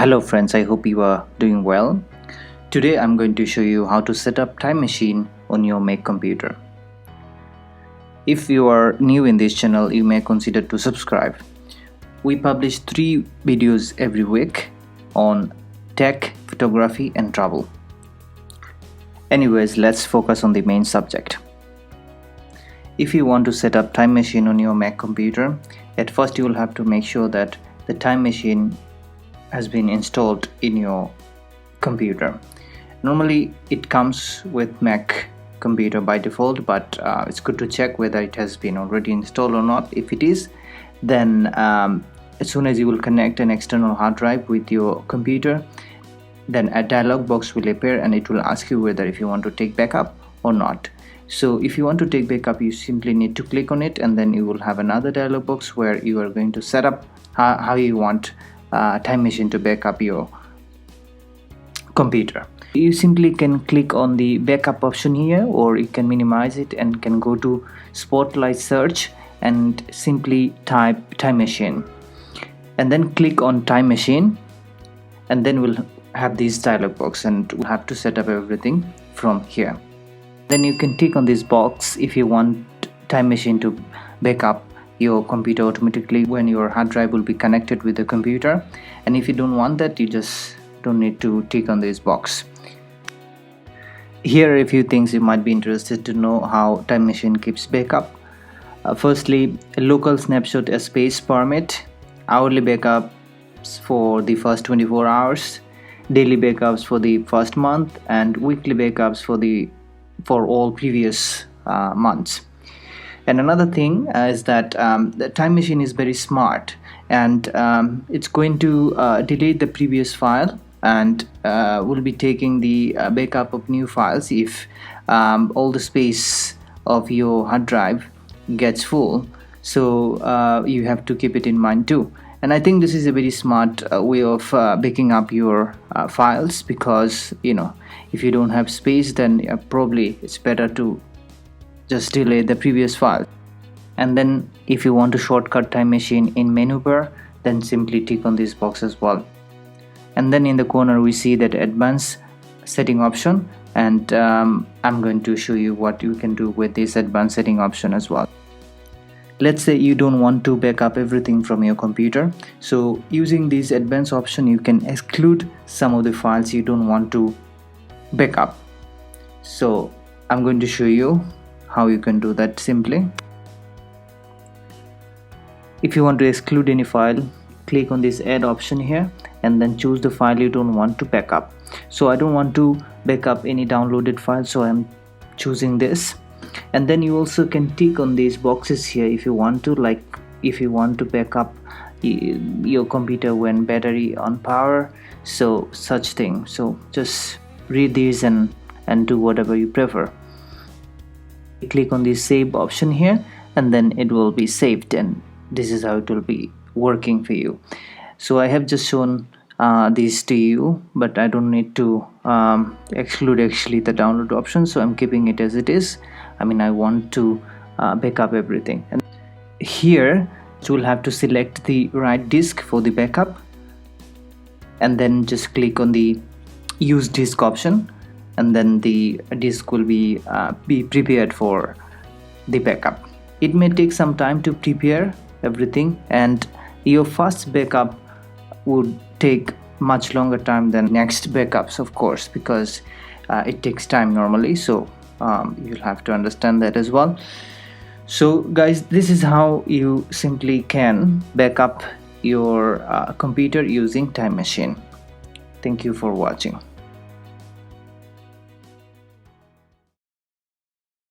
Hello friends, I hope you are doing well. Today I'm going to show you how to set up Time Machine on your Mac computer. If you are new in this channel, you may consider to subscribe. We publish 3 videos every week on tech, photography and travel. Anyways, let's focus on the main subject. If you want to set up Time Machine on your Mac computer, at first you will have to make sure that the Time Machine has been installed in your computer. Normally it comes with Mac computer by default, but it's good to check whether it has been already installed or not. If it is, then as soon as you will connect an external hard drive with your computer, then a dialog box will appear and it will ask you whether if you want to take backup or not. So if you want to take backup, you simply need to click on it, and then you will have another dialog box where you are going to set up how you want Time Machine to back up your computer. You simply can click on the backup option here, or you can minimize it and can go to Spotlight search and simply type Time Machine and then click on Time Machine, and then we'll have this dialog box and we'll have to set up everything from here. Then you can tick on this box if you want Time Machine to back up your computer automatically when your hard drive will be connected with the computer, and if you don't want that, you just don't need to tick on this box. Here are a few things you might be interested to know how Time Machine keeps backup. Firstly, a local snapshot a space permit, hourly backups for the first 24 hours, daily backups for the first month, and weekly backups for all previous months. And another thing is that the Time Machine is very smart, and it's going to delete the previous file and will be taking the backup of new files if all the space of your hard drive gets full. So you have to keep it in mind too. And I think this is a very smart way of backing up your files, because if you don't have space, then probably it's better to just delete the previous file. And then if you want to shortcut Time Machine in menu bar, then simply tick on this box as well. And then in the corner we see that advanced setting option, and I'm going to show you what you can do with this advanced setting option as well. Let's say you don't want to back up everything from your computer, so using this advanced option you can exclude some of the files you don't want to back up. So I'm going to show you how you can do that simply. If you want to exclude any file, click on this add option here and then choose the file you don't want to back up. So I don't want to back up any downloaded file, so I'm choosing this. And then you also can tick on these boxes here if you want to, like if you want to back up your computer when battery on power, so such thing. So just read these and do whatever you prefer. Click on the save option here and then it will be saved, and this is how it will be working for you. So I have just shown these to you, but I don't need to exclude actually the download option, so I'm keeping it as it is. I want to back up everything, and here you will have to select the right disk for the backup and then just click on the use disk option, and then the disk will be prepared for the backup. It may take some time to prepare everything, and your first backup would take much longer time than next backups, of course, because it takes time normally. So you'll have to understand that as well. So guys, this is how you simply can back up your computer using Time Machine. Thank you for watching.